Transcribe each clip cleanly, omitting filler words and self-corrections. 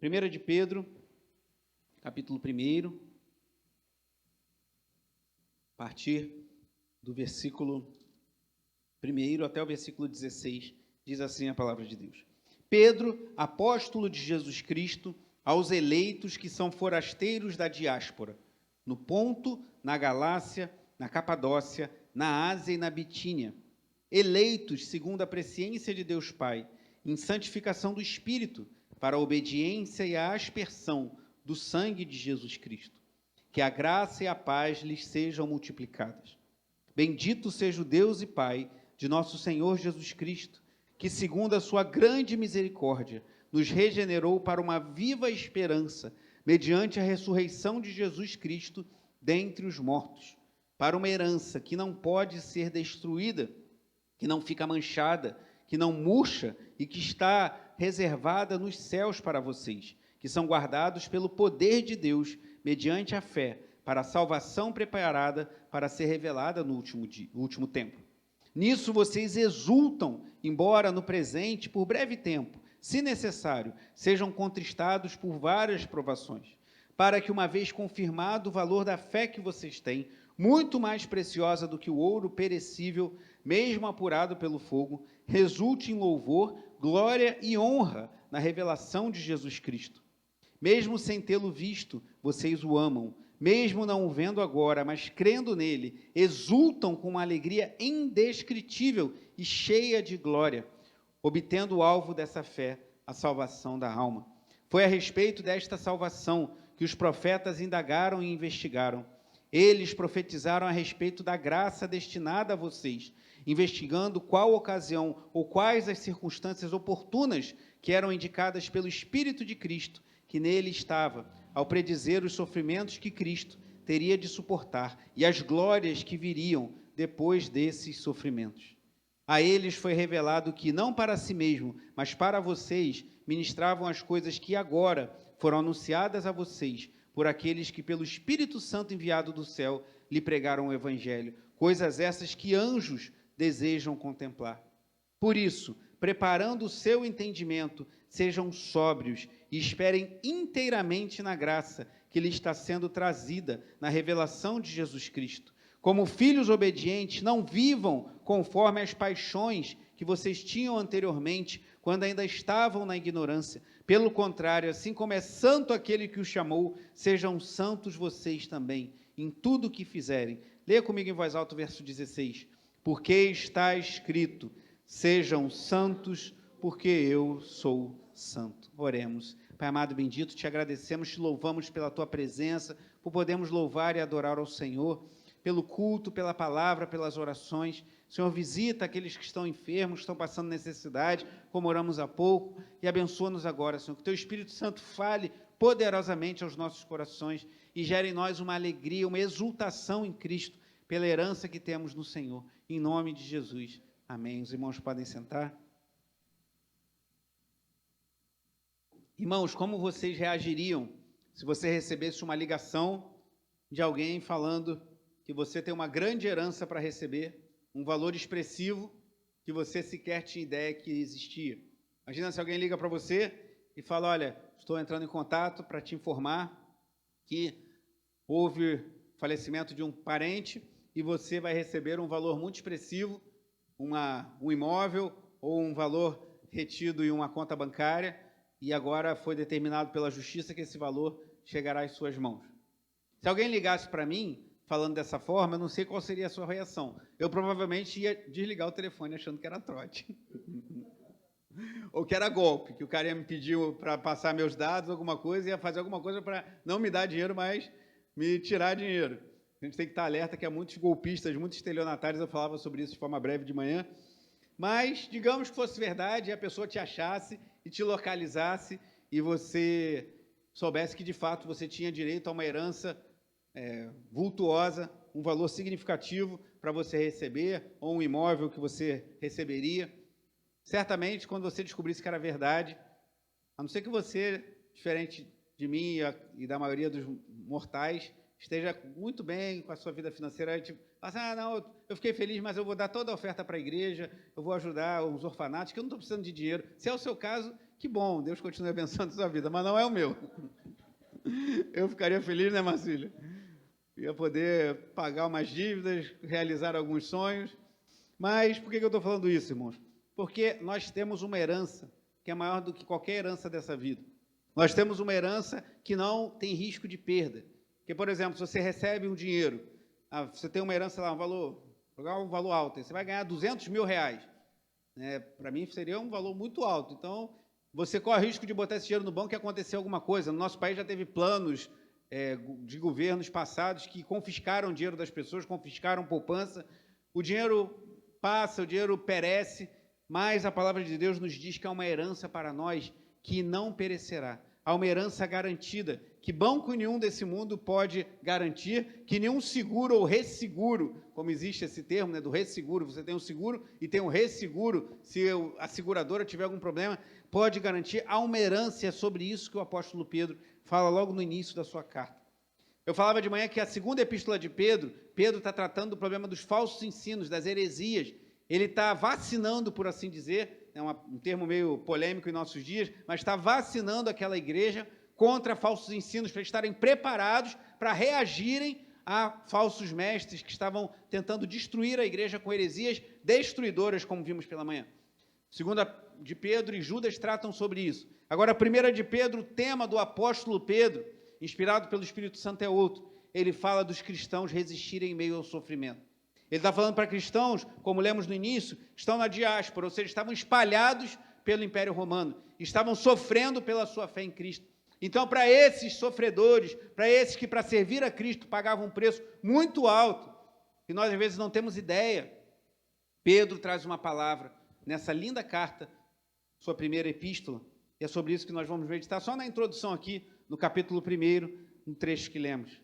1 de Pedro, capítulo 1, a partir do versículo 1 até o versículo 16, diz assim a palavra de Deus. Pedro, apóstolo de Jesus Cristo, aos eleitos que são forasteiros da diáspora, no Ponto, na Galácia, na Capadócia, na Ásia e na Bitínia, eleitos segundo a presciência de Deus Pai, em santificação do Espírito, para a obediência e a aspersão do sangue de Jesus Cristo. Que a graça e a paz lhes sejam multiplicadas. Bendito seja o Deus e Pai de nosso Senhor Jesus Cristo, que, segundo a sua grande misericórdia, nos regenerou para uma viva esperança, mediante a ressurreição de Jesus Cristo dentre os mortos, para uma herança que não pode ser destruída, que não fica manchada, que não murcha e que está reservada nos céus para vocês, que são guardados pelo poder de Deus, mediante a fé, para a salvação preparada para ser revelada no último tempo. Nisso vocês exultam, embora no presente, por breve tempo, se necessário, sejam contristados por várias provações, para que, uma vez confirmado o valor da fé que vocês têm, muito mais preciosa do que o ouro perecível, mesmo apurado pelo fogo, resulte em louvor, glória e honra na revelação de Jesus Cristo. Mesmo sem tê-lo visto, vocês o amam. Mesmo não o vendo agora, mas crendo nele, exultam com uma alegria indescritível e cheia de glória, obtendo o alvo dessa fé, a salvação da alma. Foi a respeito desta salvação que os profetas indagaram e investigaram. Eles profetizaram a respeito da graça destinada a vocês, investigando qual ocasião ou quais as circunstâncias oportunas que eram indicadas pelo Espírito de Cristo, que nele estava, ao predizer os sofrimentos que Cristo teria de suportar e as glórias que viriam depois desses sofrimentos. A eles foi revelado que, não para si mesmo, mas para vocês, ministravam as coisas que agora foram anunciadas a vocês, por aqueles que, pelo Espírito Santo enviado do céu, lhe pregaram o Evangelho, coisas essas que anjos desejam contemplar. Por isso, preparando o seu entendimento, sejam sóbrios e esperem inteiramente na graça que lhe está sendo trazida na revelação de Jesus Cristo. Como filhos obedientes, não vivam conforme as paixões que vocês tinham anteriormente, quando ainda estavam na ignorância. Pelo contrário, assim como é santo aquele que os chamou, sejam santos vocês também, em tudo o que fizerem. Leia comigo em voz alta o verso 16. Porque está escrito, sejam santos, porque eu sou santo. Oremos. Pai amado e bendito, te agradecemos, te louvamos pela tua presença, por podermos louvar e adorar ao Senhor, pelo culto, pela palavra, pelas orações. Senhor, visita aqueles que estão enfermos, que estão passando necessidade, como oramos há pouco, e abençoa-nos agora, Senhor. Que o teu Espírito Santo fale poderosamente aos nossos corações e gere em nós uma alegria, uma exultação em Cristo, pela herança que temos no Senhor. Em nome de Jesus. Amém. Os irmãos podem sentar. Irmãos, como vocês reagiriam se você recebesse uma ligação de alguém falando que você tem uma grande herança para receber, um valor expressivo que você sequer tinha ideia que existia? Imagina se alguém liga para você e fala, olha, estou entrando em contato para te informar que houve falecimento de um parente e você vai receber um valor muito expressivo, um imóvel ou um valor retido em uma conta bancária, e agora foi determinado pela justiça que esse valor chegará às suas mãos. Se alguém ligasse para mim, falando dessa forma, eu não sei qual seria a sua reação. Eu provavelmente ia desligar o telefone achando que era trote. Ou que era golpe, que o cara ia me pedir para passar meus dados, alguma coisa, ia fazer alguma coisa para não me dar dinheiro, mas me tirar dinheiro. A gente tem que estar alerta que há muitos golpistas, muitos estelionatários, eu falava sobre isso de forma breve de manhã, mas digamos que fosse verdade e a pessoa te achasse e te localizasse e você soubesse que de fato você tinha direito a uma herança vultuosa, um valor significativo para você receber, ou um imóvel que você receberia. Certamente, quando você descobrisse que era verdade, a não ser que você, diferente de mim e da maioria dos mortais, esteja muito bem com a sua vida financeira, tipo, assim, não, eu fiquei feliz, mas eu vou dar toda a oferta para a igreja, eu vou ajudar os orfanatos, que eu não estou precisando de dinheiro. Se é o seu caso, Que bom, Deus continue abençoando a sua vida, mas não é o meu. Eu ficaria feliz, né, Marcília? Ia poder pagar umas dívidas, realizar alguns sonhos. Mas por que eu estou falando isso, irmãos? Porque nós temos uma herança que é maior do que qualquer herança dessa vida. Nós temos uma herança que não tem risco de perda. Porque, por exemplo, se você recebe um dinheiro, você tem uma herança lá, um valor alto, você vai ganhar 200 mil reais. Para mim, seria um valor muito alto. Então, você corre o risco de botar esse dinheiro no banco e acontecer alguma coisa. No nosso país já teve planos de governos passados que confiscaram o dinheiro das pessoas, confiscaram poupança. O dinheiro passa, o dinheiro perece, mas a palavra de Deus nos diz que há uma herança para nós que não perecerá. Há uma herança garantida, que banco nenhum desse mundo pode garantir, que nenhum seguro ou resseguro, como existe esse termo, né, do resseguro, você tem um seguro e tem um resseguro, se a seguradora tiver algum problema, pode garantir. Há uma herança, é sobre isso que o apóstolo Pedro fala logo no início da sua carta. Eu falava de manhã que a segunda epístola de Pedro está tratando do problema dos falsos ensinos, das heresias. Ele está vacinando, por assim dizer, é um termo meio polêmico em nossos dias, mas está vacinando aquela igreja contra falsos ensinos, para estarem preparados para reagirem a falsos mestres que estavam tentando destruir a igreja com heresias destruidoras, como vimos pela manhã. Segunda de Pedro e Judas tratam sobre isso. Agora, a primeira de Pedro, o tema do apóstolo Pedro, inspirado pelo Espírito Santo, é outro. Ele fala dos cristãos resistirem em meio ao sofrimento. Ele está falando para cristãos, como lemos no início, que estão na diáspora, ou seja, estavam espalhados pelo Império Romano, estavam sofrendo pela sua fé em Cristo. Então, para esses sofredores, para esses que para servir a Cristo pagavam um preço muito alto, e nós às vezes não temos ideia, Pedro traz uma palavra nessa linda carta, sua primeira epístola, e é sobre isso que nós vamos meditar, só na introdução aqui, no capítulo 1, no trecho que lemos.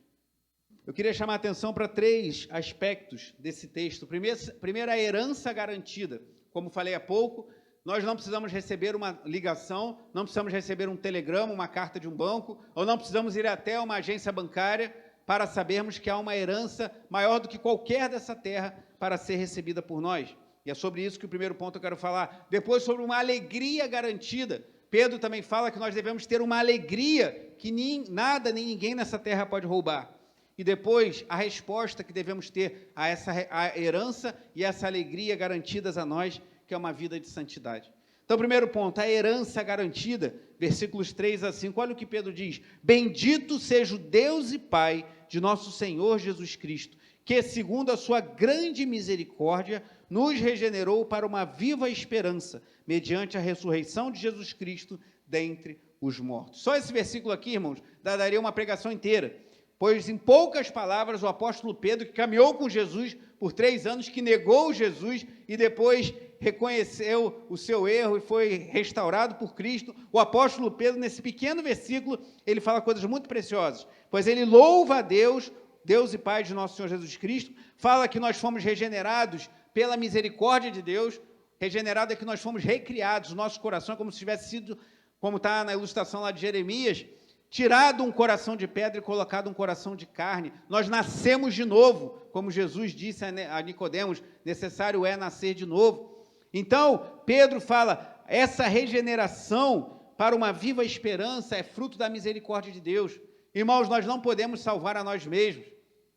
Eu queria chamar a atenção para 3 aspectos desse texto. Primeiro, a herança garantida. Como falei há pouco, nós não precisamos receber uma ligação, não precisamos receber um telegrama, uma carta de um banco, ou não precisamos ir até uma agência bancária para sabermos que há uma herança maior do que qualquer dessa terra para ser recebida por nós. E é sobre isso que o primeiro ponto eu quero falar. Depois, sobre uma alegria garantida. Pedro também fala que nós devemos ter uma alegria que nada nem ninguém nessa terra pode roubar. E depois, a resposta que devemos ter a herança e essa alegria garantidas a nós, que é uma vida de santidade. Então, primeiro ponto, a herança garantida, versículos 3 a 5, olha o que Pedro diz: bendito seja o Deus e Pai de nosso Senhor Jesus Cristo, que, segundo a sua grande misericórdia, nos regenerou para uma viva esperança, mediante a ressurreição de Jesus Cristo dentre os mortos. Só esse versículo aqui, irmãos, daria uma pregação inteira, pois, em poucas palavras, o apóstolo Pedro, que caminhou com Jesus por 3 anos, que negou Jesus e depois reconheceu o seu erro e foi restaurado por Cristo, o apóstolo Pedro, nesse pequeno versículo, ele fala coisas muito preciosas, pois ele louva a Deus, Deus e Pai de nosso Senhor Jesus Cristo, fala que nós fomos regenerados pela misericórdia de Deus, regenerado é que nós fomos recriados, o nosso coração é como se tivesse sido, como está na ilustração lá de Jeremias, tirado um coração de pedra e colocado um coração de carne. Nós nascemos de novo, como Jesus disse a Nicodemos, necessário é nascer de novo. Então, Pedro fala, essa regeneração para uma viva esperança é fruto da misericórdia de Deus. Irmãos, nós não podemos salvar a nós mesmos.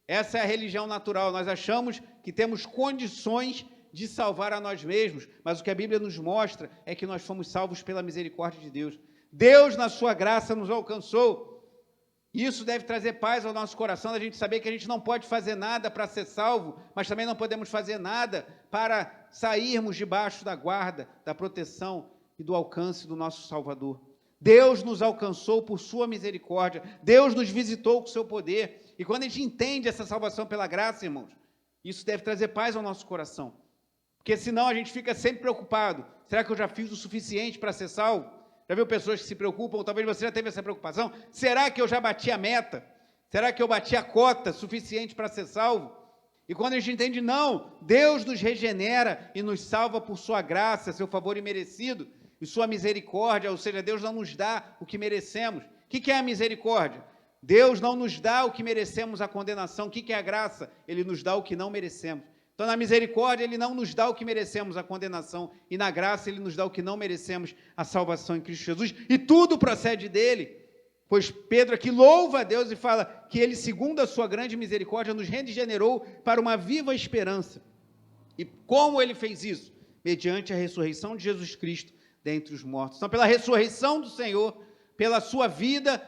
Essa é a religião natural. Nós achamos que temos condições de salvar a nós mesmos, mas o que a Bíblia nos mostra é que nós fomos salvos pela misericórdia de Deus. Deus, na sua graça, nos alcançou. Isso deve trazer paz ao nosso coração, a gente saber que a gente não pode fazer nada para ser salvo, mas também não podemos fazer nada para sairmos debaixo da guarda, da proteção e do alcance do nosso Salvador. Deus nos alcançou por sua misericórdia, Deus nos visitou com seu poder, e quando a gente entende essa salvação pela graça, irmãos, isso deve trazer paz ao nosso coração, porque senão a gente fica sempre preocupado, será que eu já fiz o suficiente para ser salvo? Já viu pessoas que se preocupam, talvez você já teve essa preocupação, será que eu já bati a meta? Será que eu bati a cota suficiente para ser salvo? E quando a gente entende, não, Deus nos regenera e nos salva por sua graça, seu favor imerecido, e sua misericórdia, ou seja, Deus não nos dá o que merecemos. O que é a misericórdia? Deus não nos dá o que merecemos, a condenação. O que é a graça? Ele nos dá o que não merecemos. Então, na misericórdia, Ele não nos dá o que merecemos, a condenação, e na graça, Ele nos dá o que não merecemos, a salvação em Cristo Jesus, e tudo procede dEle, pois Pedro aqui louva a Deus e fala que Ele, segundo a sua grande misericórdia, nos regenerou para uma viva esperança. E como Ele fez isso? Mediante a ressurreição de Jesus Cristo dentre os mortos. Então, pela ressurreição do Senhor, pela sua vida,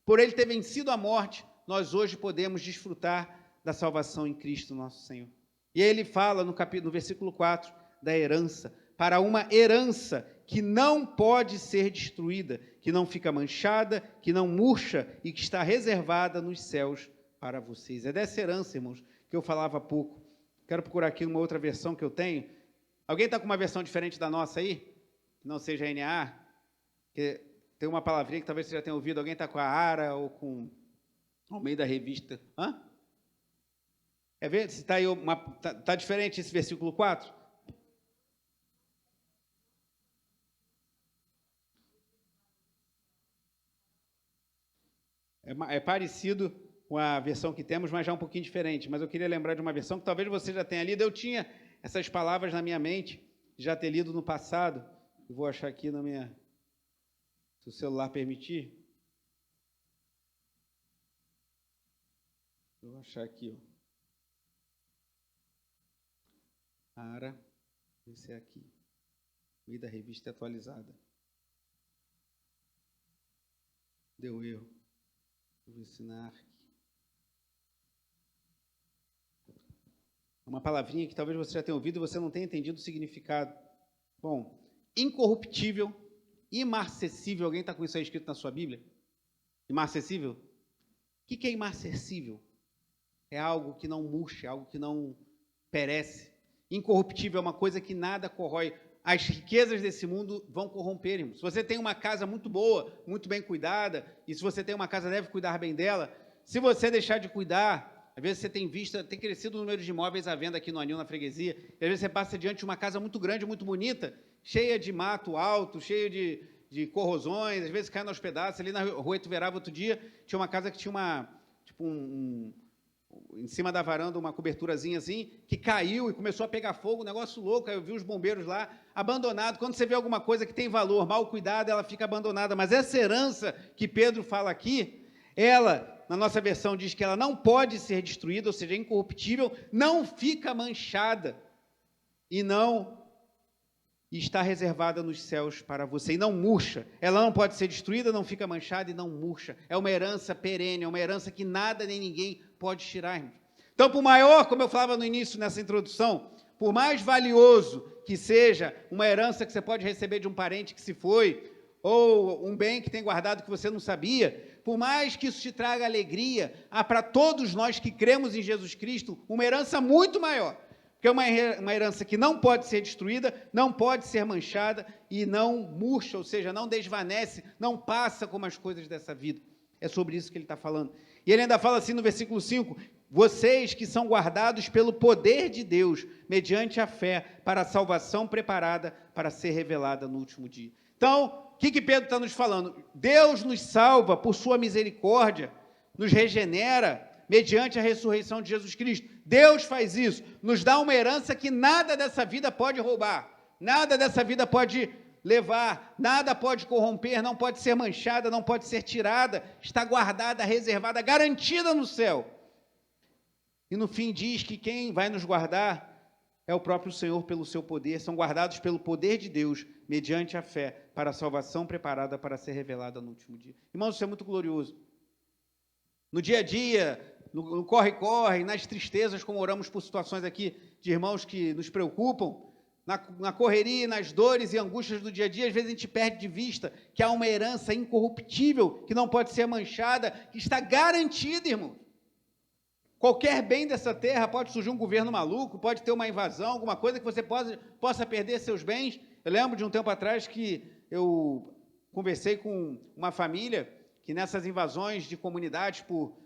por Ele ter vencido a morte, nós hoje podemos desfrutar da salvação em Cristo nosso Senhor. E Ele fala no versículo 4, da herança, para uma herança que não pode ser destruída, que não fica manchada, que não murcha e que está reservada nos céus para vocês. É dessa herança, irmãos, que eu falava há pouco. Quero procurar aqui uma outra versão que eu tenho. Alguém está com uma versão diferente da nossa aí? Que não seja a NA? Que tem uma palavrinha que talvez você já tenha ouvido. Alguém está com a ARA ou com ao meio da revista? Hã? É ver se está aí tá diferente esse versículo 4? É parecido com a versão que temos, mas já um pouquinho diferente. Mas eu queria lembrar de uma versão que talvez você já tenha lido. Eu tinha essas palavras na minha mente, já ter lido no passado. Eu vou achar aqui na minha... Se o celular permitir. Eu vou achar aqui, ó. Ara, esse é aqui. Vida revista atualizada. Deu erro. Vou ensinar aqui. Uma palavrinha que talvez você já tenha ouvido e você não tenha entendido o significado. Bom, incorruptível, imarcessível. Alguém está com isso aí escrito na sua Bíblia? Imarcessível? O que é imarcessível? É algo que não murcha, algo que não perece. Incorruptível é uma coisa que nada corrói. As riquezas desse mundo vão corromper, irmão. Se você tem uma casa muito boa, muito bem cuidada, e se você tem uma casa, deve cuidar bem dela, se você deixar de cuidar, às vezes você tem visto, tem crescido o número de imóveis à venda aqui no Anil, na freguesia, e às vezes você passa diante de uma casa muito grande, muito bonita, cheia de mato alto, cheia de corrosões, às vezes cai aos pedaços. Ali na rua Ituverava, outro dia, tinha uma casa que tinha em cima da varanda, uma coberturazinha assim, que caiu e começou a pegar fogo, um negócio louco. Aí eu vi os bombeiros lá, abandonado. Quando você vê alguma coisa que tem valor, mal cuidada, ela fica abandonada. Mas essa herança que Pedro fala aqui, ela, na nossa versão, diz que ela não pode ser destruída, ou seja, é incorruptível, não fica manchada e está reservada nos céus para você, e não murcha. Ela não pode ser destruída, não fica manchada e não murcha. É uma herança perene, é uma herança que nada nem ninguém pode tirar, irmão. Então, por maior, como eu falava no início, nessa introdução, por mais valioso que seja uma herança que você pode receber de um parente que se foi, ou um bem que tem guardado que você não sabia, por mais que isso te traga alegria, há para todos nós que cremos em Jesus Cristo uma herança muito maior, porque é uma herança que não pode ser destruída, não pode ser manchada e não murcha, ou seja, não desvanece, não passa como as coisas dessa vida. É sobre isso que ele está falando. E ele ainda fala assim no versículo 5, vocês que são guardados pelo poder de Deus, mediante a fé, para a salvação preparada para ser revelada no último dia. Então, o que Pedro está nos falando? Deus nos salva por sua misericórdia, nos regenera, mediante a ressurreição de Jesus Cristo. Deus faz isso, nos dá uma herança que nada dessa vida pode roubar, nada dessa vida pode levar, nada pode corromper, não pode ser manchada, não pode ser tirada, está guardada, reservada, garantida no céu. E no fim diz que quem vai nos guardar é o próprio Senhor pelo seu poder, são guardados pelo poder de Deus, mediante a fé, para a salvação preparada para ser revelada no último dia. Irmãos, isso é muito glorioso. No dia a dia, no corre-corre, nas tristezas, como oramos por situações aqui de irmãos que nos preocupam, na correria, nas dores e angústias do dia a dia, às vezes a gente perde de vista que há uma herança incorruptível, que não pode ser manchada, que está garantida, irmão. Qualquer bem dessa terra, pode surgir um governo maluco, pode ter uma invasão, alguma coisa que você possa perder seus bens. Eu lembro de um tempo atrás que eu conversei com uma família que nessas invasões de comunidades por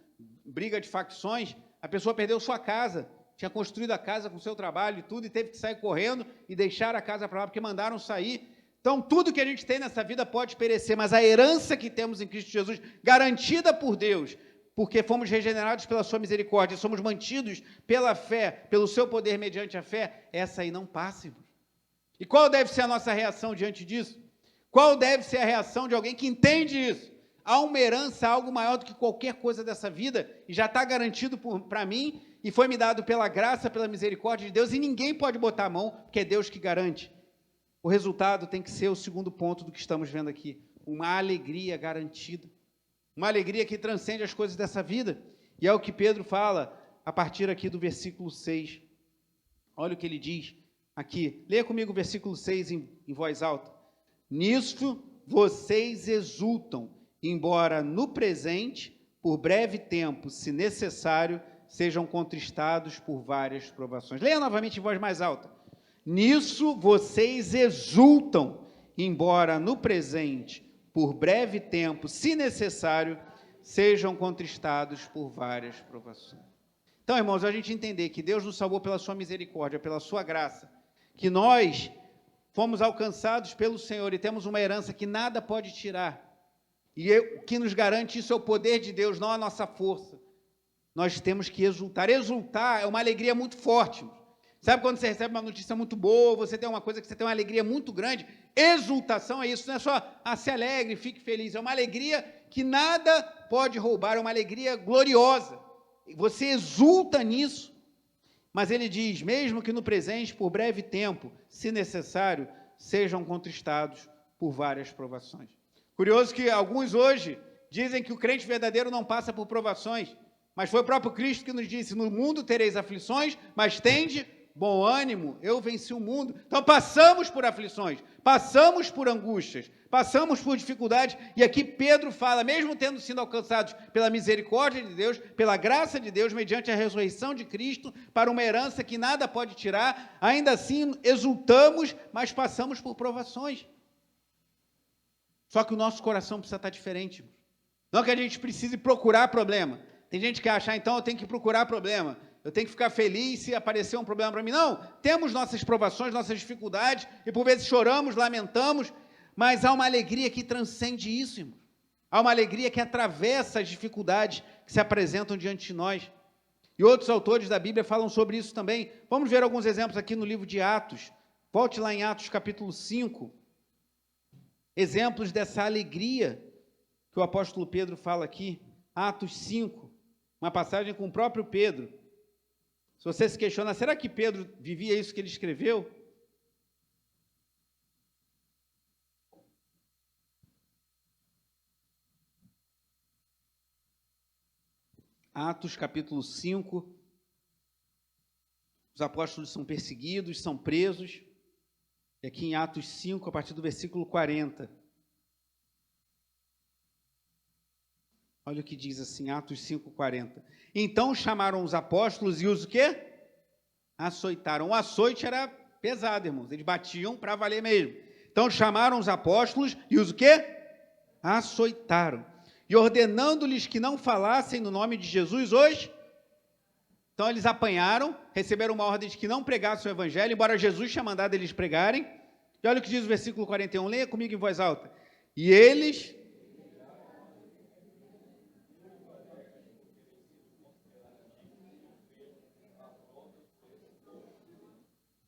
briga de facções, a pessoa perdeu sua casa, tinha construído a casa com o seu trabalho e tudo, e teve que sair correndo e deixar a casa para lá, porque mandaram sair. Então, tudo que a gente tem nessa vida pode perecer, mas a herança que temos em Cristo Jesus, garantida por Deus, porque fomos regenerados pela sua misericórdia, somos mantidos pela fé, pelo seu poder mediante a fé, essa aí não passa, irmãos. E qual deve ser a nossa reação diante disso? Qual deve ser a reação de alguém que entende isso? Há uma herança, algo maior do que qualquer coisa dessa vida, e já está garantido para mim, e foi me dado pela graça, pela misericórdia de Deus, e ninguém pode botar a mão, porque é Deus que garante. O resultado tem que ser o segundo ponto do que estamos vendo aqui, uma alegria garantida, uma alegria que transcende as coisas dessa vida, e é o que Pedro fala, a partir aqui do versículo 6, olha o que ele diz aqui, leia comigo o versículo 6 em voz alta, nisso vocês exultam, embora no presente, por breve tempo, se necessário, sejam contristados por várias provações. Leia novamente em voz mais alta. Nisso vocês exultam, embora no presente, por breve tempo, se necessário, sejam contristados por várias provações. Então, irmãos, a gente entender que Deus nos salvou pela sua misericórdia, pela sua graça, que nós fomos alcançados pelo Senhor e temos uma herança que nada pode tirar. E o que nos garante isso é o poder de Deus, não a nossa força. Nós temos que exultar. Exultar é uma alegria muito forte. Sabe quando você recebe uma notícia muito boa, você tem uma coisa que você tem uma alegria muito grande? Exultação é isso, não é só se alegre, fique feliz. É uma alegria que nada pode roubar, é uma alegria gloriosa. Você exulta nisso. Mas ele diz, mesmo que no presente, por breve tempo, se necessário, sejam contristados por várias provações. Curioso que alguns hoje dizem que o crente verdadeiro não passa por provações, mas foi o próprio Cristo que nos disse, no mundo tereis aflições, mas tende bom ânimo, eu venci o mundo. Então passamos por aflições, passamos por angústias, passamos por dificuldades, e aqui Pedro fala, mesmo tendo sido alcançados pela misericórdia de Deus, pela graça de Deus, mediante a ressurreição de Cristo, para uma herança que nada pode tirar, ainda assim exultamos, mas passamos por provações. Só que o nosso coração precisa estar diferente. Não que a gente precise procurar problema. Tem gente que acha, então eu tenho que procurar problema. Eu tenho que ficar feliz se aparecer um problema para mim. Não, temos nossas provações, nossas dificuldades, e por vezes choramos, lamentamos, mas há uma alegria que transcende isso, irmão. Há uma alegria que atravessa as dificuldades que se apresentam diante de nós. E outros autores da Bíblia falam sobre isso também. Vamos ver alguns exemplos aqui no livro de Atos. Volte lá em Atos capítulo 5. Exemplos dessa alegria que o apóstolo Pedro fala aqui. Atos 5, uma passagem com o próprio Pedro. Se você se questiona, será que Pedro vivia isso que ele escreveu? Atos capítulo 5, os apóstolos são perseguidos, são presos, e aqui em Atos 5, a partir do versículo 40, olha o que diz assim, Atos 5, 40. Então chamaram os apóstolos e os o quê? Açoitaram. O açoite era pesado, irmãos, eles batiam para valer mesmo. Então chamaram os apóstolos e os o quê? Açoitaram. E ordenando-lhes que não falassem no nome de Jesus hoje. Então eles apanharam, receberam uma ordem de que não pregassem o evangelho, embora Jesus tinha mandado eles pregarem. E olha o que diz o versículo 41, leia comigo em voz alta. E eles...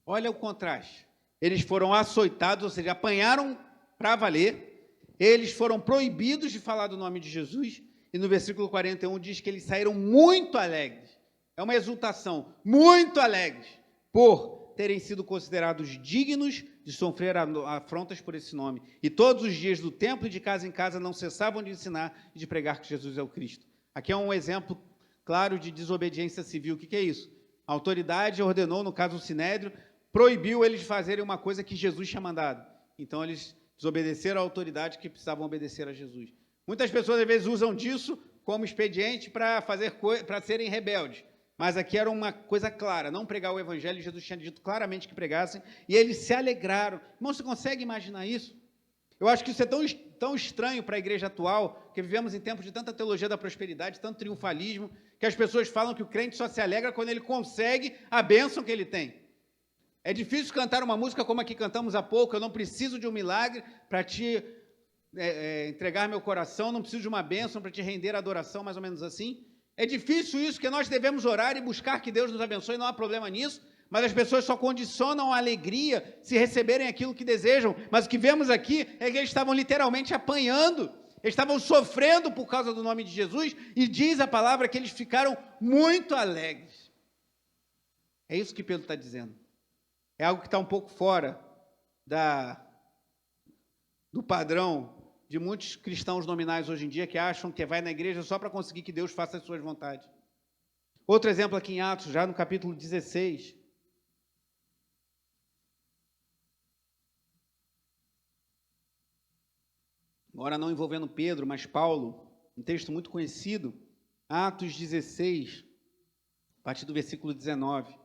Olha o contraste. Eles foram açoitados, ou seja, apanharam para valer. Eles foram proibidos de falar do nome de Jesus. E no versículo 41 diz que eles saíram muito alegres. É uma exultação, muito alegres, por terem sido considerados dignos de sofrer afrontas por esse nome. E todos os dias do templo e de casa em casa não cessavam de ensinar e de pregar que Jesus é o Cristo. Aqui é um exemplo claro de desobediência civil. O que é isso? A autoridade ordenou, no caso o Sinédrio, proibiu eles de fazerem uma coisa que Jesus tinha mandado. Então, eles desobedeceram à autoridade que precisavam obedecer a Jesus. Muitas pessoas, às vezes, usam disso como expediente para serem rebeldes. Mas aqui era uma coisa clara, não pregar o evangelho, Jesus tinha dito claramente que pregassem, e eles se alegraram. Irmão, você consegue imaginar isso? Eu acho que isso é tão estranho para a igreja atual, que vivemos em tempos de tanta teologia da prosperidade, tanto triunfalismo, que as pessoas falam que o crente só se alegra quando ele consegue a bênção que ele tem. É difícil cantar uma música como a que cantamos há pouco, eu não preciso de um milagre para te entregar meu coração, não preciso de uma bênção para te render a adoração, mais ou menos assim. É difícil isso, porque nós devemos orar e buscar que Deus nos abençoe, não há problema nisso, mas as pessoas só condicionam a alegria se receberem aquilo que desejam. Mas o que vemos aqui é que eles estavam literalmente apanhando, eles estavam sofrendo por causa do nome de Jesus, e diz a palavra que eles ficaram muito alegres. É isso que Pedro está dizendo. É algo que está um pouco fora do padrão de muitos cristãos nominais hoje em dia, que acham que vai na igreja só para conseguir que Deus faça as suas vontades. Outro exemplo aqui em Atos, já no capítulo 16. Agora não envolvendo Pedro, mas Paulo, um texto muito conhecido, Atos 16, a partir do versículo 19.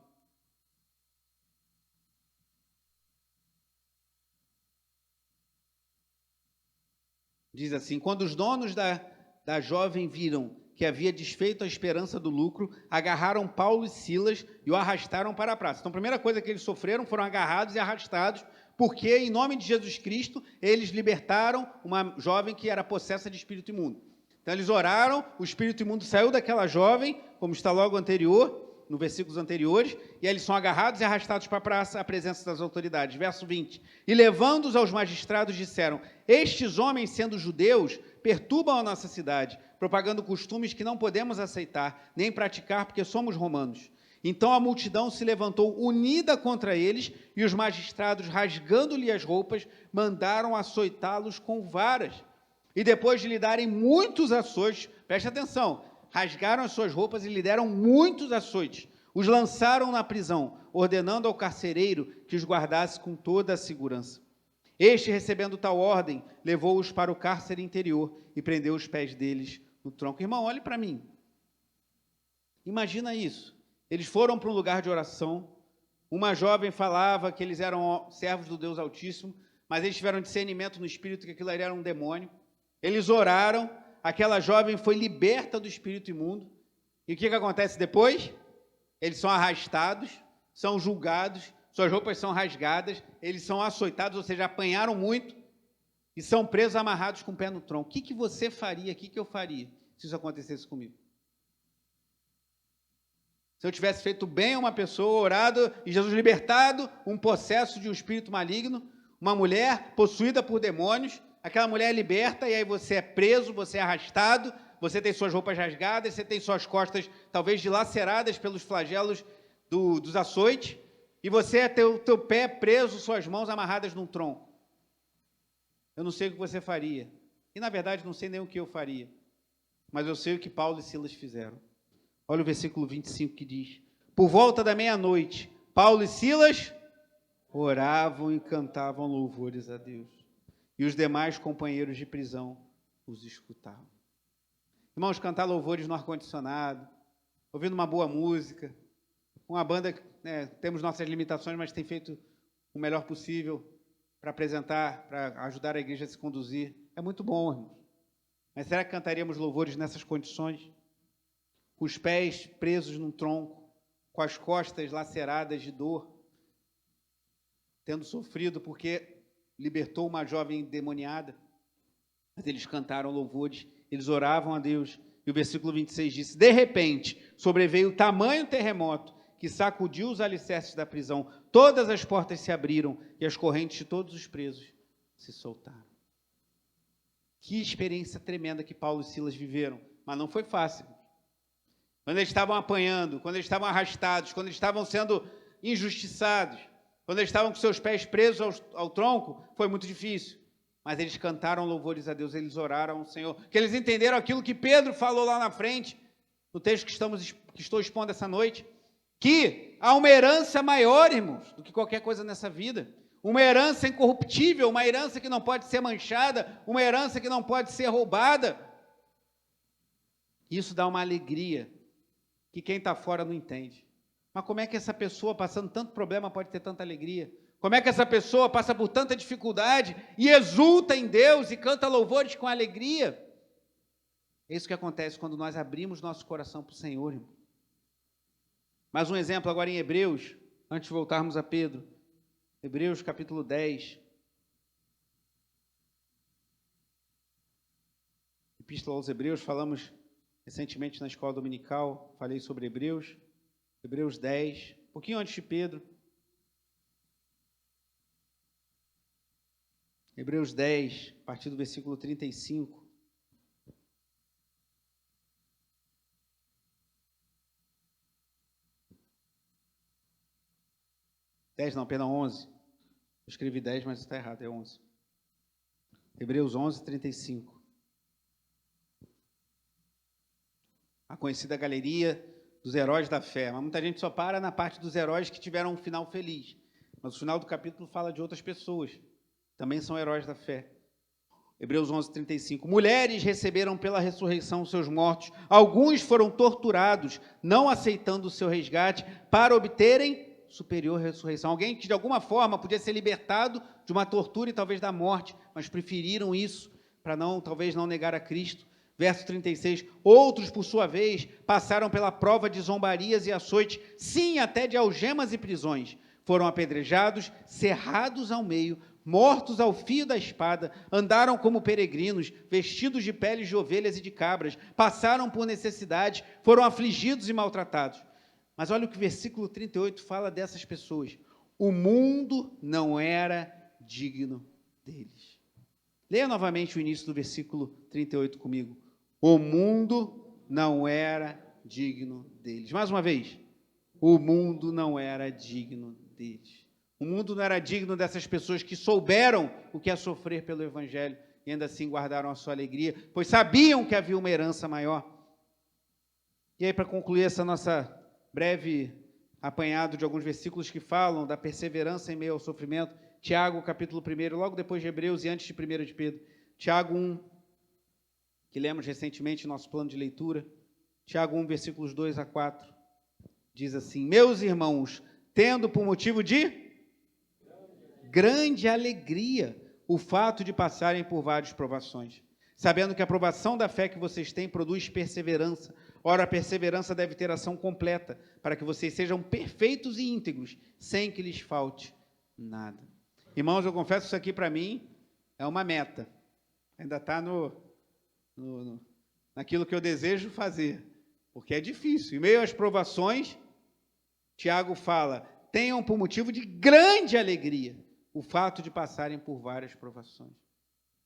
Diz assim: quando os donos da jovem viram que havia desfeito a esperança do lucro, agarraram Paulo e Silas e o arrastaram para a praça. Então, a primeira coisa que eles sofreram foram agarrados e arrastados, porque, em nome de Jesus Cristo, eles libertaram uma jovem que era possessa de espírito imundo. Então, eles oraram, o espírito imundo saiu daquela jovem, como está logo anterior, no versículos anteriores, e aí eles são agarrados e arrastados para a praça, à presença das autoridades. Verso 20. E levando-os aos magistrados, disseram: estes homens, sendo judeus, perturbam a nossa cidade, propagando costumes que não podemos aceitar, nem praticar, porque somos romanos. Então a multidão se levantou unida contra eles, e os magistrados, rasgando-lhe as roupas, mandaram açoitá-los com varas. E depois de lhe darem muitos açoites, preste atenção, rasgaram as suas roupas e lhe deram muitos açoites. Os lançaram na prisão, ordenando ao carcereiro que os guardasse com toda a segurança. Este, recebendo tal ordem, levou-os para o cárcere interior e prendeu os pés deles no tronco. Irmão, olhe para mim. Imagina isso. Eles foram para um lugar de oração. Uma jovem falava que eles eram servos do Deus Altíssimo, mas eles tiveram discernimento no espírito que aquilo era um demônio. Eles oraram, aquela jovem foi liberta do espírito imundo. E o que acontece depois? Eles são arrastados, são julgados, suas roupas são rasgadas, eles são açoitados, ou seja, apanharam muito, e são presos, amarrados com o pé no tronco. O que você faria, o que eu faria, se isso acontecesse comigo? Se eu tivesse feito bem a uma pessoa, orado, e Jesus libertado um possesso de um espírito maligno, uma mulher possuída por demônios, aquela mulher é liberta, e aí você é preso, você é arrastado, você tem suas roupas rasgadas, você tem suas costas talvez dilaceradas pelos flagelos dos açoites, e você tem o teu pé preso, suas mãos amarradas num tronco. Eu não sei o que você faria. E, na verdade, não sei nem o que eu faria. Mas eu sei o que Paulo e Silas fizeram. Olha o versículo 25 que diz: por volta da meia-noite, Paulo e Silas oravam e cantavam louvores a Deus. E os demais companheiros de prisão os escutavam. Irmãos, cantar louvores no ar-condicionado, ouvindo uma boa música, uma banda, temos nossas limitações, mas tem feito o melhor possível para apresentar, para ajudar a igreja a se conduzir. É muito bom, irmãos. Mas será que cantaríamos louvores nessas condições? Com os pés presos num tronco, com as costas laceradas de dor, tendo sofrido porque libertou uma jovem endemoniada. Mas eles cantaram louvores, eles oravam a Deus. E o versículo 26 diz: de repente, sobreveio tamanho terremoto que sacudiu os alicerces da prisão. Todas as portas se abriram e as correntes de todos os presos se soltaram. Que experiência tremenda que Paulo e Silas viveram. Mas não foi fácil. Quando eles estavam apanhando, quando eles estavam arrastados, quando eles estavam sendo injustiçados, quando eles estavam com seus pés presos ao tronco, foi muito difícil. Mas eles cantaram louvores a Deus, eles oraram ao Senhor, que eles entenderam aquilo que Pedro falou lá na frente, no texto que estou expondo essa noite, que há uma herança maior, irmãos, do que qualquer coisa nessa vida. Uma herança incorruptível, uma herança que não pode ser manchada, uma herança que não pode ser roubada. Isso dá uma alegria que quem está fora não entende. Mas como é que essa pessoa, passando tanto problema, pode ter tanta alegria? Como é que essa pessoa passa por tanta dificuldade e exulta em Deus e canta louvores com alegria? É isso que acontece quando nós abrimos nosso coração para o Senhor, irmão. Mais um exemplo agora em Hebreus, antes de voltarmos a Pedro. Hebreus capítulo 10. Epístola aos Hebreus, falamos recentemente na escola dominical, falei sobre Hebreus 10, um pouquinho antes de Pedro. Hebreus 10, a partir do versículo 35. Perdão, 11. Eu escrevi 10, mas está errado, é 11. Hebreus 11, 35. A conhecida galeria dos heróis da fé. Mas muita gente só para na parte dos heróis que tiveram um final feliz. Mas o final do capítulo fala de outras pessoas. Também são heróis da fé. Hebreus 11, 35. Mulheres receberam pela ressurreição seus mortos. Alguns foram torturados, não aceitando o seu resgate, para obterem superior ressurreição. Alguém que de alguma forma podia ser libertado de uma tortura e talvez da morte, mas preferiram isso para talvez não negar a Cristo. Verso 36, outros, por sua vez, passaram pela prova de zombarias e açoites, sim, até de algemas e prisões. Foram apedrejados, cerrados ao meio, mortos ao fio da espada, andaram como peregrinos, vestidos de peles de ovelhas e de cabras, passaram por necessidade, foram afligidos e maltratados. Mas olha o que o versículo 38 fala dessas pessoas. O mundo não era digno deles. Leia novamente o início do versículo 38 comigo. O mundo não era digno deles. Mais uma vez. O mundo não era digno deles. O mundo não era digno dessas pessoas que souberam o que é sofrer pelo Evangelho e ainda assim guardaram a sua alegria, pois sabiam que havia uma herança maior. E aí, para concluir essa nossa breve apanhado de alguns versículos que falam da perseverança em meio ao sofrimento, Tiago, capítulo 1, logo depois de Hebreus e antes de 1 de Pedro. Tiago 1, que lemos recentemente no nosso plano de leitura. Tiago 1, versículos 2 a 4. Diz assim: meus irmãos, tendo por motivo de grande alegria o fato de passarem por várias provações, sabendo que a provação da fé que vocês têm produz perseverança. Ora, a perseverança deve ter ação completa, para que vocês sejam perfeitos e íntegros, sem que lhes falte nada. Irmãos, eu confesso, isso aqui para mim é uma meta. Ainda está naquilo que eu desejo fazer, porque é difícil. Em meio às provações, Tiago fala, tenham por motivo de grande alegria o fato de passarem por várias provações.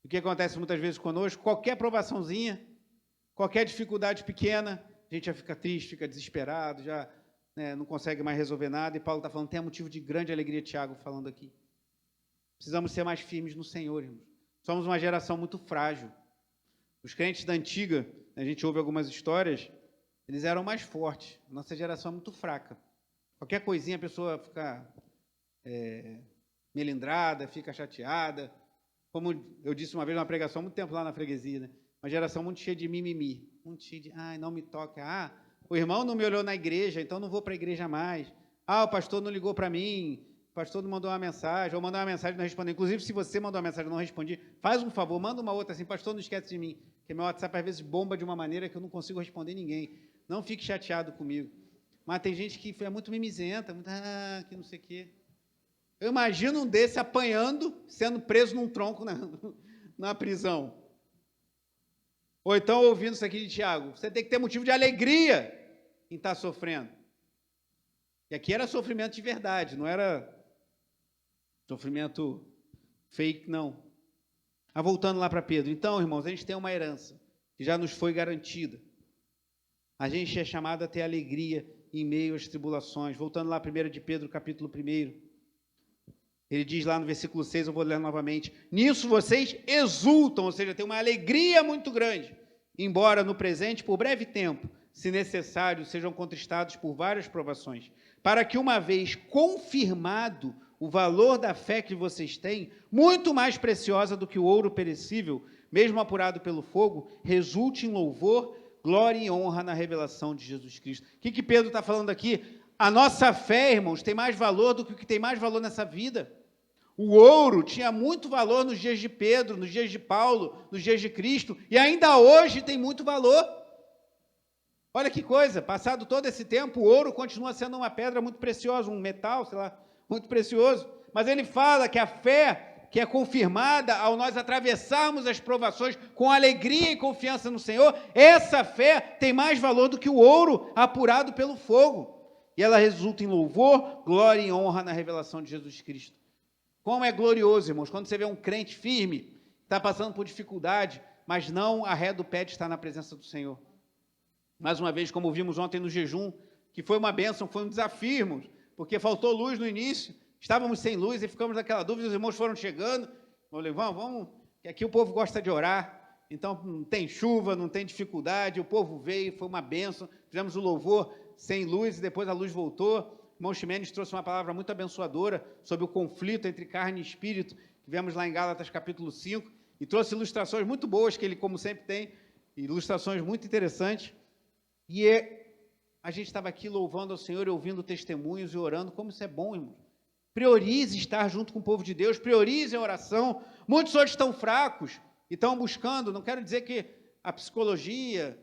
O que acontece muitas vezes conosco, qualquer provaçãozinha, qualquer dificuldade pequena, a gente já fica triste, fica desesperado, já não consegue mais resolver nada, e Paulo está falando, tem motivo de grande alegria, Tiago falando aqui. Precisamos ser mais firmes no Senhor, irmãos. Somos uma geração muito frágil. Os crentes da antiga, a gente ouve algumas histórias, eles eram mais fortes. Nossa geração é muito fraca. Qualquer coisinha a pessoa fica melindrada, fica chateada. Como eu disse uma vez numa pregação, há muito tempo lá na freguesia, né? Uma geração muito cheia de mimimi. Muito cheia de, não me toca. O irmão não me olhou na igreja, então não vou para a igreja mais. O pastor não ligou para mim. O pastor não mandou uma mensagem, ou mandou uma mensagem e não respondeu. Inclusive, se você mandou uma mensagem e não respondi, faz um favor, manda uma outra assim, pastor, não esquece de mim, porque meu WhatsApp às vezes bomba de uma maneira que eu não consigo responder ninguém. Não fique chateado comigo. Mas tem gente que é muito mimizenta, muito, que não sei o quê. Eu imagino um desse apanhando, sendo preso num tronco na prisão. Ou então, ouvindo isso aqui de Tiago, você tem que ter motivo de alegria em estar sofrendo. E aqui era sofrimento de verdade, não era sofrimento fake, não. Voltando lá para Pedro. Então, irmãos, a gente tem uma herança que já nos foi garantida. A gente é chamado a ter alegria em meio às tribulações. Voltando lá, 1 de Pedro, capítulo 1. Ele diz lá no versículo 6, eu vou ler novamente. Nisso vocês exultam, ou seja, tem uma alegria muito grande. Embora no presente, por breve tempo, se necessário, sejam contristados por várias provações. Para que uma vez confirmado o valor da fé que vocês têm, muito mais preciosa do que o ouro perecível, mesmo apurado pelo fogo, resulte em louvor, glória e honra na revelação de Jesus Cristo. O que Pedro está falando aqui? A nossa fé, irmãos, tem mais valor do que o que tem mais valor nessa vida. O ouro tinha muito valor nos dias de Pedro, nos dias de Paulo, nos dias de Cristo, e ainda hoje tem muito valor. Olha que coisa, passado todo esse tempo, o ouro continua sendo uma pedra muito preciosa, um metal, sei lá, muito precioso. Mas ele fala que a fé que é confirmada ao nós atravessarmos as provações com alegria e confiança no Senhor, essa fé tem mais valor do que o ouro apurado pelo fogo. E ela resulta em louvor, glória e honra na revelação de Jesus Cristo. Como é glorioso, irmãos, quando você vê um crente firme, está passando por dificuldade, mas não arreda o pé de estar na presença do Senhor. Mais uma vez, como vimos ontem no jejum, que foi uma bênção, foi um desafio, irmãos, porque faltou luz no início, estávamos sem luz e ficamos naquela dúvida, os irmãos foram chegando, eu falei, vamos, que aqui o povo gosta de orar, então não tem chuva, não tem dificuldade, o povo veio, foi uma bênção, fizemos o louvor sem luz e depois a luz voltou. O irmão Ximenes trouxe uma palavra muito abençoadora sobre o conflito entre carne e espírito, que vemos lá em Gálatas capítulo 5, e trouxe ilustrações muito boas, que ele, como sempre, tem, ilustrações muito interessantes, e a gente estava aqui louvando ao Senhor e ouvindo testemunhos e orando, como isso é bom, irmão. Priorize estar junto com o povo de Deus, priorize a oração. Muitos hoje estão fracos e estão buscando, não quero dizer que a psicologia,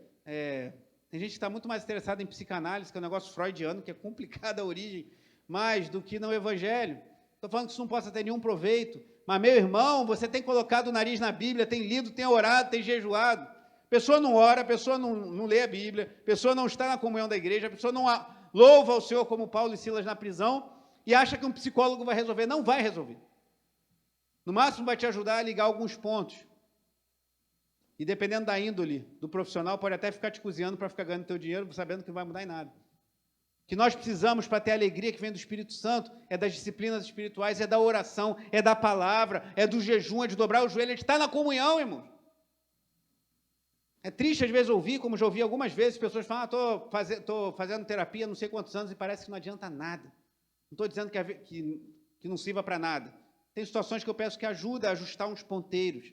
tem gente que está muito mais interessada em psicanálise, que é um negócio freudiano, que é complicada a origem, mais do que no Evangelho. Estou falando que isso não possa ter nenhum proveito, mas, meu irmão, você tem colocado o nariz na Bíblia, tem lido, tem orado, tem jejuado. A pessoa não ora, a pessoa não lê a Bíblia, a pessoa não está na comunhão da igreja, a pessoa não louva ao Senhor como Paulo e Silas na prisão e acha que um psicólogo vai resolver. Não vai resolver. No máximo vai te ajudar a ligar alguns pontos. E dependendo da índole do profissional, pode até ficar te cozinhando para ficar ganhando teu dinheiro, sabendo que não vai mudar em nada. O que nós precisamos para ter a alegria que vem do Espírito Santo é das disciplinas espirituais, é da oração, é da palavra, é do jejum, é de dobrar o joelho, é de estar na comunhão, irmão. É triste às vezes ouvir, como já ouvi algumas vezes, pessoas falam, estou fazendo terapia há não sei quantos anos e parece que não adianta nada. Não estou dizendo que não sirva para nada. Tem situações que eu peço que ajuda a ajustar uns ponteiros.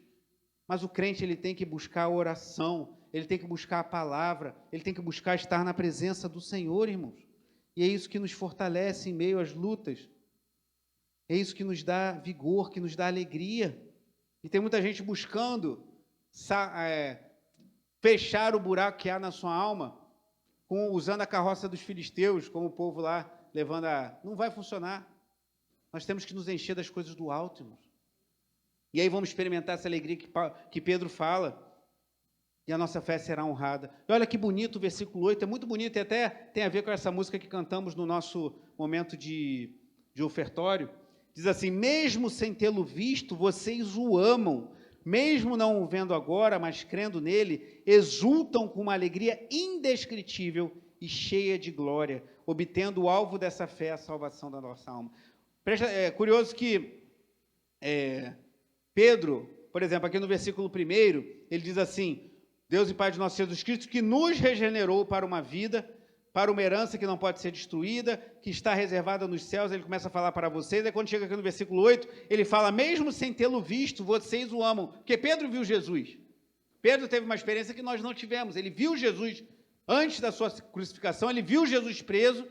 Mas o crente ele tem que buscar a oração, ele tem que buscar a palavra, ele tem que buscar estar na presença do Senhor, irmãos. E é isso que nos fortalece em meio às lutas. É isso que nos dá vigor, que nos dá alegria. E tem muita gente buscando fechar o buraco que há na sua alma, usando a carroça dos filisteus, como o povo lá levando Não vai funcionar. Nós temos que nos encher das coisas do alto, irmãos. E aí vamos experimentar essa alegria que Pedro fala, e a nossa fé será honrada. E olha que bonito o versículo 8, é muito bonito, e até tem a ver com essa música que cantamos no nosso momento de ofertório. Diz assim, mesmo sem tê-lo visto, vocês o amam, mesmo não o vendo agora, mas crendo nele, exultam com uma alegria indescritível e cheia de glória, obtendo o alvo dessa fé, a salvação da nossa alma. É curioso que Pedro, por exemplo, aqui no versículo 1, ele diz assim, Deus e Pai de nosso Jesus Cristo, que nos regenerou para uma vida, para uma herança que não pode ser destruída, que está reservada nos céus, ele começa a falar para vocês, aí quando chega aqui no versículo 8, ele fala, mesmo sem tê-lo visto, vocês o amam, porque Pedro viu Jesus. Pedro teve uma experiência que nós não tivemos, ele viu Jesus antes da sua crucificação, ele viu Jesus preso,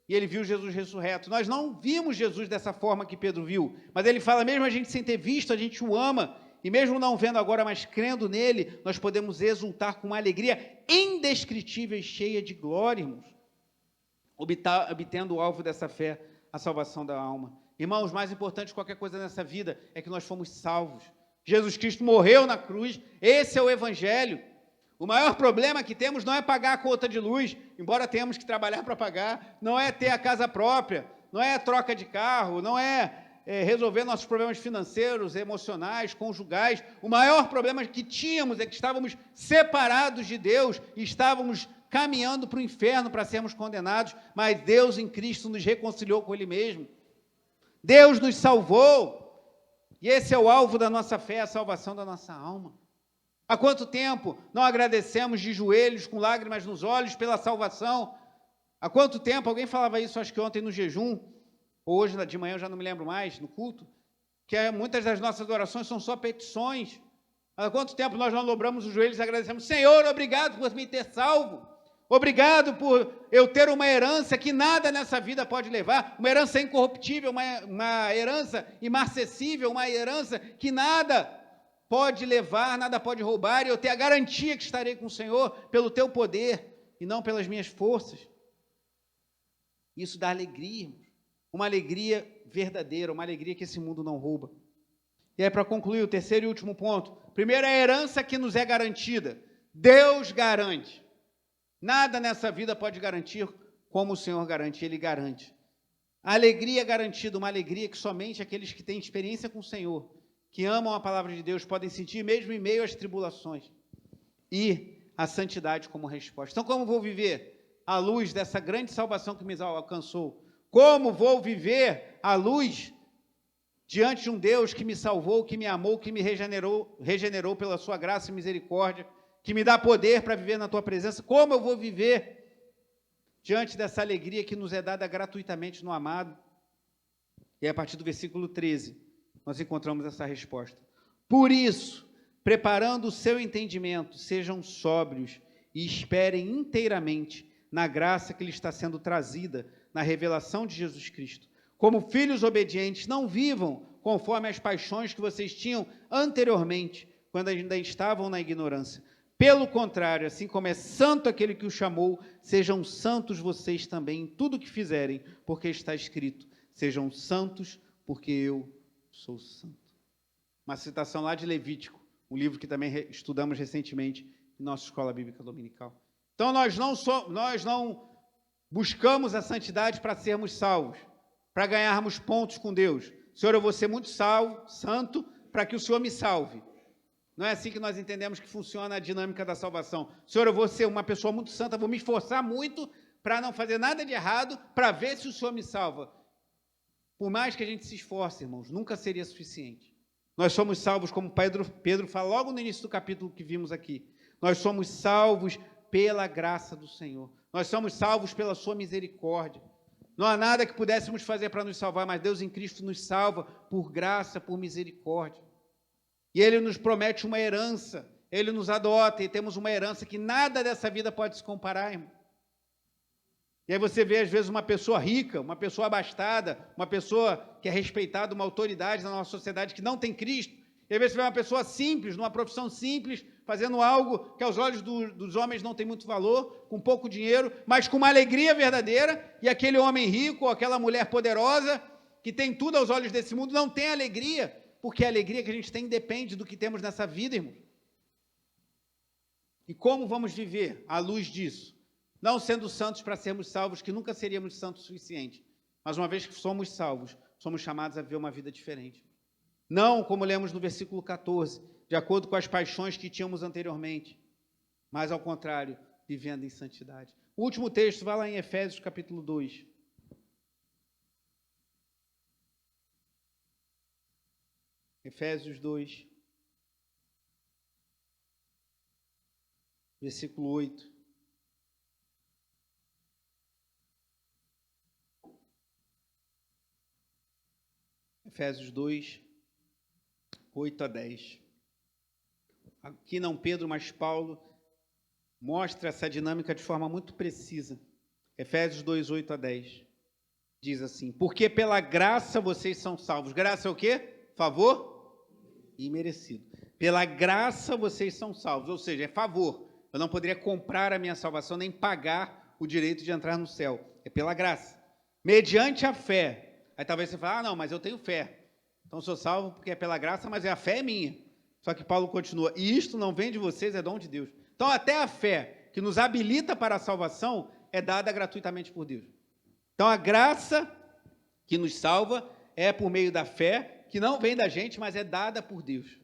e ele viu Jesus ressurreto. Nós não vimos Jesus dessa forma que Pedro viu, mas ele fala, mesmo a gente sem ter visto, a gente o ama, e mesmo não vendo agora, mas crendo nele, nós podemos exultar com uma alegria indescritível e cheia de glória, irmãos, obtendo o alvo dessa fé, a salvação da alma. Irmãos, mais importante de qualquer coisa nessa vida é que nós fomos salvos. Jesus Cristo morreu na cruz, esse é o Evangelho. O maior problema que temos não é pagar a conta de luz, embora tenhamos que trabalhar para pagar, não é ter a casa própria, não é a troca de carro, não é resolver nossos problemas financeiros, emocionais, conjugais. O maior problema que tínhamos é que estávamos separados de Deus e estávamos caminhando para o inferno para sermos condenados, mas Deus em Cristo nos reconciliou com Ele mesmo. Deus nos salvou, e esse é o alvo da nossa fé, a salvação da nossa alma. Há quanto tempo não agradecemos de joelhos, com lágrimas nos olhos, pela salvação? Há quanto tempo, alguém falava isso, acho que ontem no jejum, ou hoje de manhã, eu já não me lembro mais, no culto, que muitas das nossas orações são só petições. Há quanto tempo nós não dobramos os joelhos e agradecemos, Senhor, obrigado por me ter salvo, obrigado por eu ter uma herança que nada nessa vida pode levar, uma herança incorruptível, uma herança imarcessível, uma herança que nada pode levar, nada pode roubar, e eu ter a garantia que estarei com o Senhor pelo teu poder e não pelas minhas forças. Isso dá alegria, irmãos. Uma alegria verdadeira, uma alegria que esse mundo não rouba. E aí, para concluir, o terceiro e último ponto. Primeiro, é a herança que nos é garantida. Deus garante. Nada nessa vida pode garantir como o Senhor garante, Ele garante. A alegria é garantida, uma alegria que somente aqueles que têm experiência com o Senhor, que amam a palavra de Deus, podem sentir mesmo em meio às tribulações. E a santidade como resposta. Então, como vou viver à luz dessa grande salvação que me alcançou? Como vou viver à luz diante de um Deus que me salvou, que me amou, que me regenerou pela sua graça e misericórdia, que me dá poder para viver na tua presença? Como eu vou viver diante dessa alegria que nos é dada gratuitamente no amado? E a partir do versículo 13, nós encontramos essa resposta. Por isso, preparando o seu entendimento, sejam sóbrios e esperem inteiramente na graça que lhe está sendo trazida na revelação de Jesus Cristo. Como filhos obedientes, não vivam conforme as paixões que vocês tinham anteriormente, quando ainda estavam na ignorância. Pelo contrário, assim como é santo aquele que o chamou, sejam santos vocês também em tudo que fizerem, porque está escrito: sejam santos, porque eu sou santo. Uma citação lá de Levítico, um livro que também estudamos recentemente em nossa escola bíblica dominical. Então, nós não buscamos a santidade para sermos salvos, para ganharmos pontos com Deus. Senhor, eu vou ser muito santo, para que o Senhor me salve. Não é assim que nós entendemos que funciona a dinâmica da salvação. Senhor, eu vou ser uma pessoa muito santa, vou me esforçar muito para não fazer nada de errado, para ver se o Senhor me salva. Por mais que a gente se esforce, irmãos, nunca seria suficiente. Nós somos salvos, como Pedro fala logo no início do capítulo que vimos aqui. Nós somos salvos pela graça do Senhor. Nós somos salvos pela sua misericórdia. Não há nada que pudéssemos fazer para nos salvar, mas Deus em Cristo nos salva por graça, por misericórdia. E Ele nos promete uma herança, Ele nos adota e temos uma herança que nada dessa vida pode se comparar, irmão. E aí você vê, às vezes, uma pessoa rica, uma pessoa abastada, uma pessoa que é respeitada, uma autoridade na nossa sociedade que não tem Cristo. E às vezes você vê uma pessoa simples, numa profissão simples, fazendo algo que aos olhos dos homens não tem muito valor, com pouco dinheiro, mas com uma alegria verdadeira, e aquele homem rico, ou aquela mulher poderosa, que tem tudo aos olhos desse mundo, não tem alegria, porque a alegria que a gente tem depende do que temos nessa vida, irmão. E como vamos viver à luz disso? Não sendo santos para sermos salvos, que nunca seríamos santos o suficiente, mas uma vez que somos salvos, somos chamados a viver uma vida diferente. Não, como lemos no versículo 14, de acordo com as paixões que tínhamos anteriormente, mas ao contrário, vivendo em santidade. O último texto vai lá em Efésios capítulo 2. Efésios 2, versículo 8. Efésios 2, 8 a 10. Aqui não Pedro, mas Paulo mostra essa dinâmica de forma muito precisa. Efésios 2, 8 a 10. Diz assim: porque pela graça vocês são salvos. Graça é o quê? Favor imerecido. Pela graça vocês são salvos, ou seja, é favor. Eu não poderia comprar a minha salvação, nem pagar o direito de entrar no céu. É pela graça. Mediante a fé. Aí talvez você fale, não, mas eu tenho fé. Então sou salvo porque é pela graça, mas a fé é minha. Só que Paulo continua, e isto não vem de vocês, é dom de Deus. Então até a fé que nos habilita para a salvação é dada gratuitamente por Deus. Então a graça que nos salva é por meio da fé, que não vem da gente, mas é dada por Deus.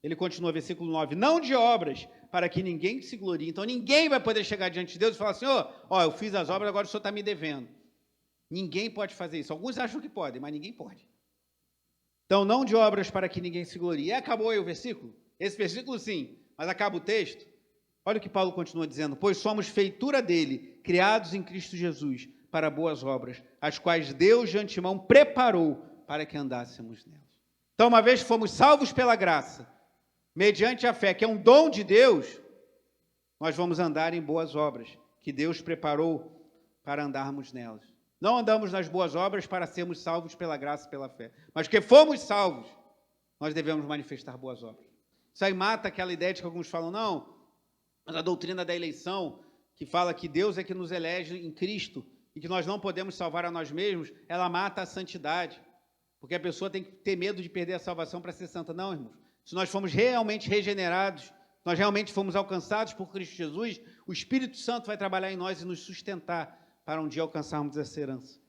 Ele continua, versículo 9, não de obras, para que ninguém se glorie. Então ninguém vai poder chegar diante de Deus e falar assim, ó, eu fiz as obras, agora o senhor está me devendo. Ninguém pode fazer isso. Alguns acham que podem, mas ninguém pode. Então, não de obras para que ninguém se glorie. E acabou aí o versículo? Esse versículo sim, mas acaba o texto. Olha o que Paulo continua dizendo. Pois somos feitura dele, criados em Cristo Jesus, para boas obras, as quais Deus de antemão preparou para que andássemos nelas. Então, uma vez que fomos salvos pela graça, mediante a fé, que é um dom de Deus, nós vamos andar em boas obras, que Deus preparou para andarmos nelas. Não andamos nas boas obras para sermos salvos pela graça e pela fé. Mas que fomos salvos, nós devemos manifestar boas obras. Isso aí mata aquela ideia de que alguns falam, não, mas a doutrina da eleição, que fala que Deus é que nos elege em Cristo e que nós não podemos salvar a nós mesmos, ela mata a santidade. porque a pessoa tem que ter medo de perder a salvação para ser santa. Não, irmãos. Se nós fomos realmente regenerados, nós realmente fomos alcançados por Cristo Jesus, o Espírito Santo vai trabalhar em nós e nos sustentar para um dia alcançarmos essa herança.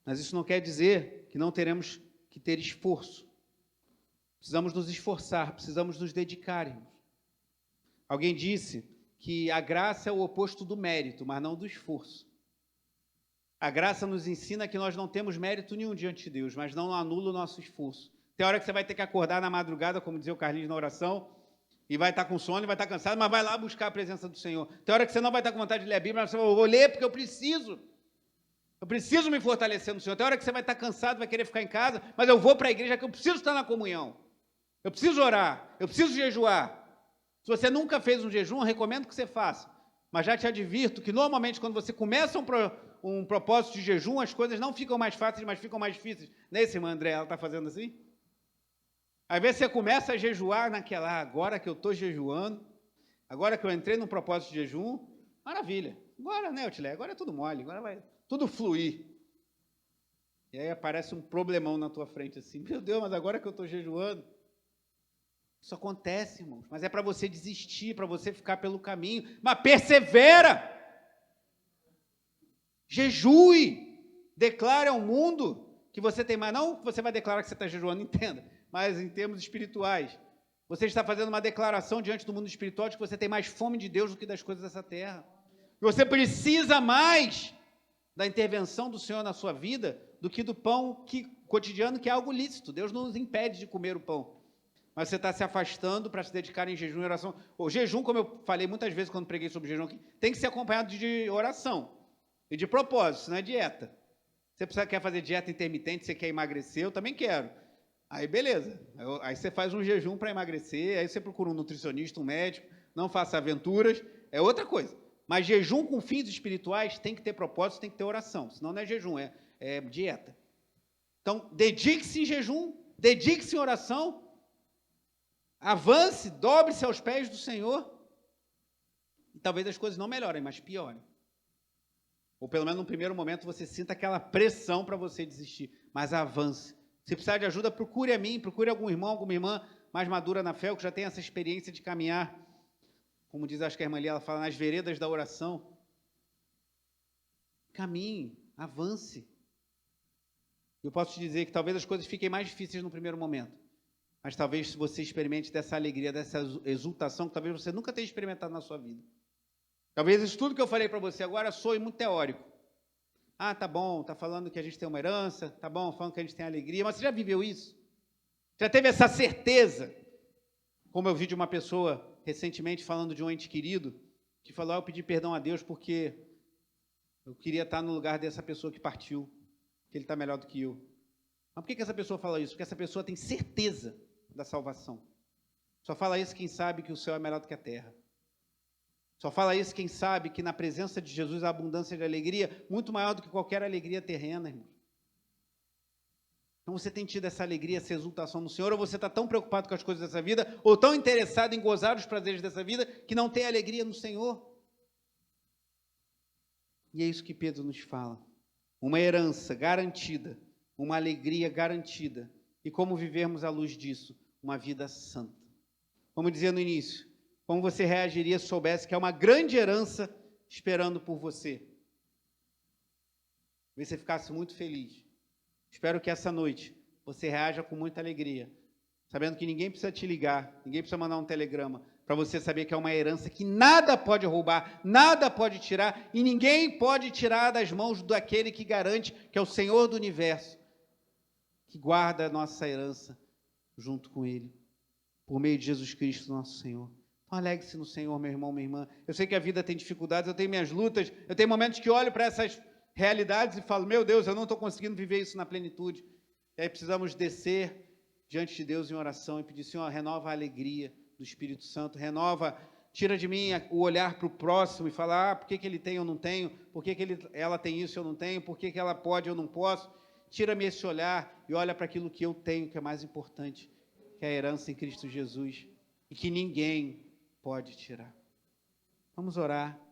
Mas isso não quer dizer que não teremos que ter esforço. Precisamos nos esforçar, precisamos nos dedicar, irmãos. Alguém disse que a graça é o oposto do mérito, mas não do esforço. A graça nos ensina que nós não temos mérito nenhum diante de Deus, mas não anula o nosso esforço. Tem hora que você vai ter que acordar na madrugada, como dizia o Carlinhos na oração, e vai estar com sono, e vai estar cansado, mas vai lá buscar a presença do Senhor. Tem hora que você não vai estar com vontade de ler a Bíblia, mas você vai, eu vou ler porque eu preciso me fortalecer no Senhor. Tem hora que você vai estar cansado, vai querer ficar em casa, mas eu vou para a igreja que eu preciso estar na comunhão. Eu preciso orar, eu preciso jejuar. Se você nunca fez um jejum, eu recomendo que você faça. Mas já te advirto que normalmente quando você começa um propósito de jejum, as coisas não ficam mais fáceis, mas ficam mais difíceis. Não é isso, irmã André? Ela está fazendo assim? Às vezes você começa a jejuar naquela, agora que eu estou jejuando, agora que eu entrei no propósito de jejum, maravilha. Agora, né, Otilé? Agora é tudo mole, agora vai tudo fluir. E aí aparece um problemão na tua frente assim, meu Deus, mas agora que eu estou jejuando. Isso acontece, irmãos, mas é para você desistir, para você ficar pelo caminho, mas persevera. Jejue, declare ao mundo que você tem mais, não que você vai declarar que você está jejuando, entenda, mas em termos espirituais, você está fazendo uma declaração diante do mundo espiritual de que você tem mais fome de Deus do que das coisas dessa terra. Você precisa mais da intervenção do Senhor na sua vida do que do pão cotidiano, que é algo lícito. Deus não nos impede de comer o pão. Mas você está se afastando para se dedicar em jejum e oração. O jejum, como eu falei muitas vezes quando preguei sobre jejum aqui, tem que ser acompanhado de oração e de propósito, não é dieta. Você quer fazer dieta intermitente, você quer emagrecer, eu também quero. Aí beleza, aí você faz um jejum para emagrecer, aí você procura um nutricionista, um médico, não faça aventuras, é outra coisa. Mas jejum com fins espirituais tem que ter propósito, tem que ter oração, senão não é jejum, é dieta. Então, dedique-se em jejum, dedique-se em oração, avance, dobre-se aos pés do Senhor, e talvez as coisas não melhorem, mas piorem. Ou pelo menos no primeiro momento você sinta aquela pressão para você desistir, mas avance. Se precisar de ajuda, procure a mim, procure algum irmão, alguma irmã mais madura na fé, que já tem essa experiência de caminhar, como diz, acho que a irmã ali, ela fala, nas veredas da oração. Caminhe, avance. Eu posso te dizer que talvez as coisas fiquem mais difíceis no primeiro momento, mas talvez você experimente dessa alegria, dessa exultação que talvez você nunca tenha experimentado na sua vida. Talvez isso tudo que eu falei para você agora soe muito teórico. Ah, tá bom, tá falando que a gente tem uma herança, tá bom, falando que a gente tem alegria, mas você já viveu isso? Já teve essa certeza? Como eu vi de uma pessoa recentemente falando de um ente querido, que falou, eu pedi perdão a Deus porque eu queria estar no lugar dessa pessoa que partiu, que ele está melhor do que eu. Mas por que essa pessoa fala isso? Porque essa pessoa tem certeza da salvação. Só fala isso quem sabe que o céu é melhor do que a terra. Só fala isso quem sabe que na presença de Jesus há abundância de alegria, muito maior do que qualquer alegria terrena, irmão. Então você tem tido essa alegria, essa exultação no Senhor, ou você está tão preocupado com as coisas dessa vida, ou tão interessado em gozar os prazeres dessa vida, que não tem alegria no Senhor. E é isso que Pedro nos fala. Uma herança garantida, uma alegria garantida. E como vivermos à luz disso? Uma vida santa. Como dizia no início, como você reagiria se soubesse que é uma grande herança esperando por você? Talvez você ficasse muito feliz. Espero que essa noite você reaja com muita alegria, sabendo que ninguém precisa te ligar, ninguém precisa mandar um telegrama, para você saber que é uma herança que nada pode roubar, nada pode tirar, e ninguém pode tirar das mãos daquele que garante, que é o Senhor do universo, que guarda a nossa herança junto com Ele, por meio de Jesus Cristo, nosso Senhor. Então, alegre-se no Senhor, meu irmão, minha irmã. Eu sei que a vida tem dificuldades, eu tenho minhas lutas, eu tenho momentos que olho para essas realidades e falo, meu Deus, eu não estou conseguindo viver isso na plenitude. E aí precisamos descer diante de Deus em oração e pedir, Senhor, renova a alegria do Espírito Santo, renova, tira de mim o olhar para o próximo e falar, por que ele tem eu não tenho, por que ela tem isso eu não tenho, por que ela pode eu não posso. Tira-me esse olhar e olha para aquilo que eu tenho, que é mais importante, que é a herança em Cristo Jesus, e que ninguém pode tirar. Vamos orar.